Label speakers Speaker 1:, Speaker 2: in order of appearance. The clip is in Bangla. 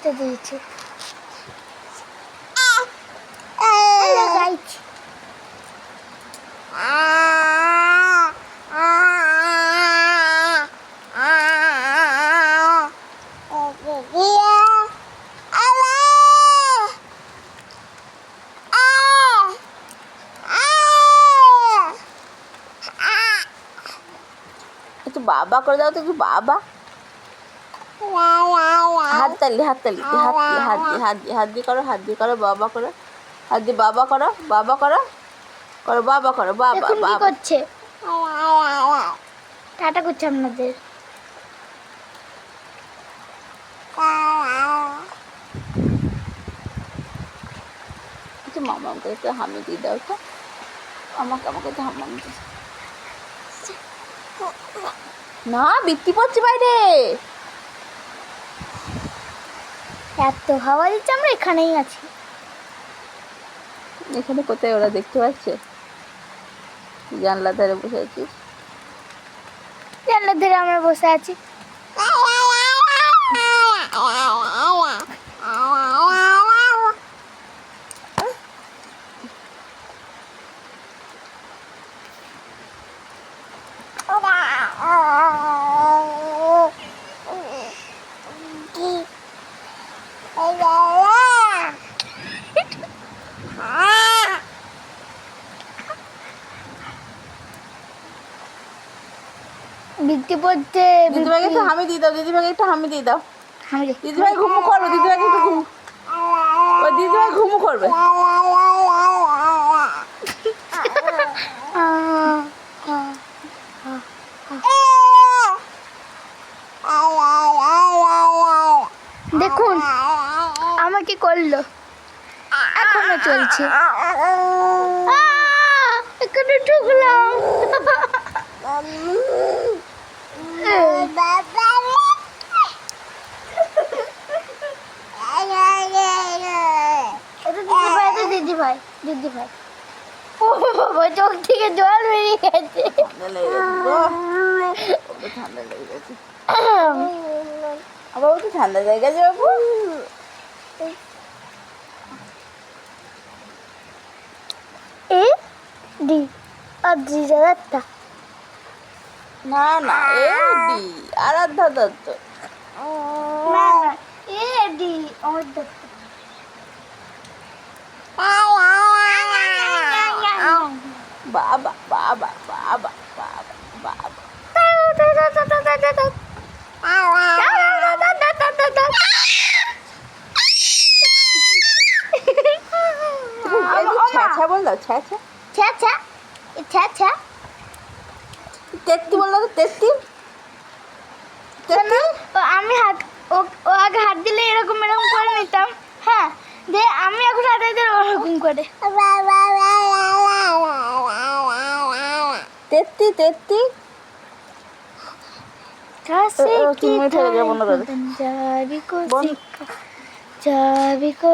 Speaker 1: খেতে দিয়েছে। হ্যালো গাইস,
Speaker 2: একটু বাবা করে দাও তো, একটু বাবা। হাততালি হাততালি হাত দিয়ে করো, হাত দিয়ে করো, বাবা করো, হাত দিয়ে বাবা করো, বাবা করো, করো বাবা করো, বাবা
Speaker 1: এখন কি
Speaker 2: বাবা।
Speaker 1: করছে? টাটা করছে আপনাদের।
Speaker 2: একটু মামাকে একটু হামি দিয়ে দাও তো, আমাকে একটু হামি দিয়ে। না, বৃত্তি পড়ছে বাইরে।
Speaker 1: এত হাওয়া দিচ্ছে, আমরা এখানেই আছি।
Speaker 2: এখানে কোথায় ওরা দেখতে পাচ্ছে? জানলার ধারে বসে আছিস।
Speaker 1: জানলার ধারে আমরা বসে আছি। বৃত্তি পড়ছে।
Speaker 2: দিদিভাইকে একটু হামি দিয়ে দাও, দিদিভাইকে একটু হামি দিয়ে দাও।
Speaker 1: হামি
Speaker 2: দিদিভাই ঘুমু করবে, দিদিভাইকে একটু ঘুমু। ওই দিদিভাই ঘুমু করবে।
Speaker 1: দেখুন আমাকে করলো, এখনো চলছে। এখানে ঢুকলাম। দিদি ভাই, দিদি ভাই, ও বাবা, চোখ থেকে জল বেরিয়ে গেছে।
Speaker 2: ঠান্ডা লেগে গেছে, আবার তো ঠান্ডা লেগে গেছে বাবু।
Speaker 1: এ ডি আর জি যাত্রা।
Speaker 2: না না, এ ডি আরাধ্যা দত্ত।
Speaker 1: না না, এ ডি আমার দত্ত।
Speaker 2: বাবা বাবা বাবা বাবা বাবা। ছ্যাঁছা বললো, ছ্যাঁছা
Speaker 1: ছ্যাঁছা, ছ্যাঁছা।
Speaker 2: তেত্তি বললো তো, তেত্তি।
Speaker 1: আমি হাত, ও আগে হাত দিলে এরকম এরকম করে নিতাম, হ্যাঁ, যে আমি এখন হাত দিলে ওরকম করে।
Speaker 2: তেত্তি তেত্তি।
Speaker 1: যাবি কো